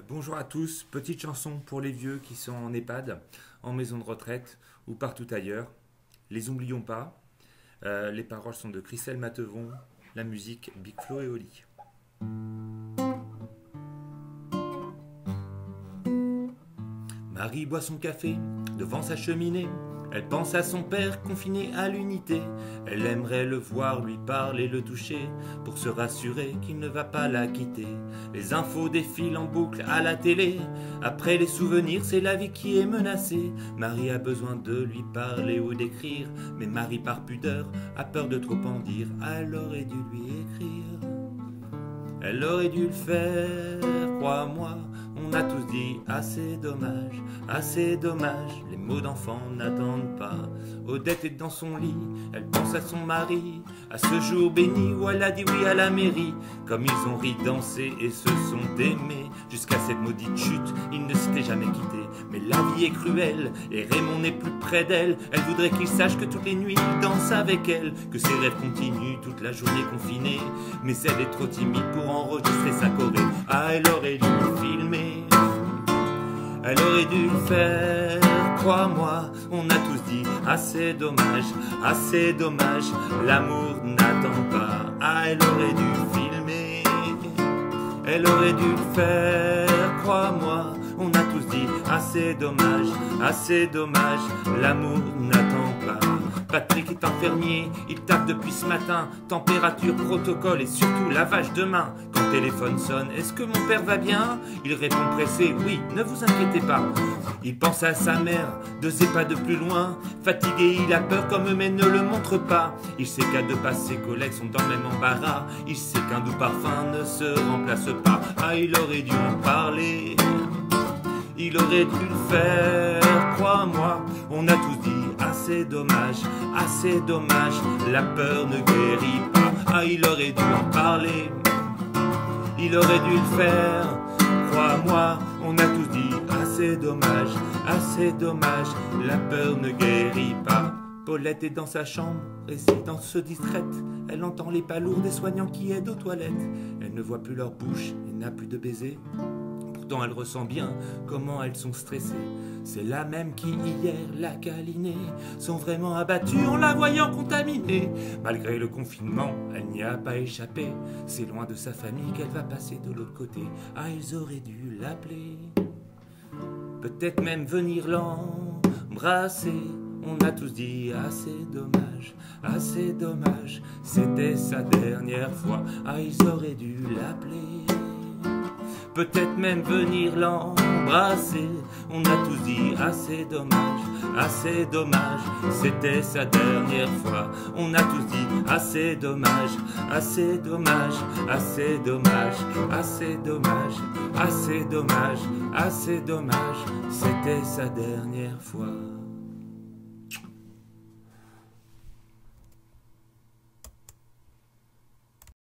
Bonjour à tous, petite chanson pour les vieux qui sont en EHPAD, en maison de retraite ou partout ailleurs. Les oublions pas. Les paroles sont de Christelle Matevon, la musique Big Flo et Oli. Marie boit son café devant sa cheminée. Elle pense à son père confiné à l'unité. Elle aimerait le voir, lui parler, le toucher, pour se rassurer qu'il ne va pas la quitter. Les infos défilent en boucle à la télé. Après les souvenirs, c'est la vie qui est menacée. Marie a besoin de lui parler ou d'écrire, mais Marie par pudeur a peur de trop en dire. Elle aurait dû lui écrire. Elle aurait dû le faire, crois-moi. On a tous dit assez dommage, les mots d'enfant n'attendent pas. Odette est dans son lit, elle pense à son mari, à ce jour béni où elle a dit oui à la mairie. Comme ils ont ri, dansé et se sont aimés, jusqu'à cette maudite chute, ils ne s'étaient jamais quittés. Mais la vie est cruelle et Raymond n'est plus près d'elle. Elle voudrait qu'il sache que toutes les nuits il danse avec elle, que ses rêves continuent toute la journée confinée. Mais elle est trop timide pour enregistrer sa choré. Ah, elle aurait dû le filmer. Elle aurait dû le faire, crois-moi. On a tous dit assez dommage, l'amour n'attend pas. Ah, elle aurait dû filmer. Elle aurait dû le faire, crois-moi. On a tous dit assez dommage, l'amour n'attend pas. Patrick est infirmier, il tape depuis ce matin. Température, protocole et surtout lavage de mains. Quand le téléphone sonne, est-ce que mon père va bien? Il répond pressé, oui, ne vous inquiétez pas. Il pense à sa mère, 2 EHPAD plus loin. Fatigué, il a peur comme eux mais ne le montre pas. Il sait qu'à 2 pas ses collègues sont dans le même embarras. Il sait qu'un doux parfum ne se remplace pas. Ah, il aurait dû en parler. Il aurait dû le faire, crois-moi. On a tous dit assez dommage, la peur ne guérit pas. Ah, il aurait dû en parler. Il aurait dû le faire, crois-moi. On a tous dit assez dommage, la peur ne guérit pas. Paulette est dans sa chambre, résidence distraite. Elle entend les pas lourds des soignants qui aident aux toilettes. Elle ne voit plus leur bouche et n'a plus de baisers. Pourtant elle ressent bien comment elles sont stressées. C'est la même qui hier l'a câlinée, sont vraiment abattues en la voyant contaminée. Malgré le confinement, elle n'y a pas échappé. C'est loin de sa famille qu'elle va passer de l'autre côté. Ah, ils auraient dû l'appeler, peut-être même venir l'embrasser. On a tous dit assez dommage, c'était sa dernière fois. Ah, ils auraient dû l'appeler, peut-être même venir l'embrasser. On a tous dit assez dommage, c'était sa dernière fois. On a tous dit assez dommage, c'était sa dernière fois.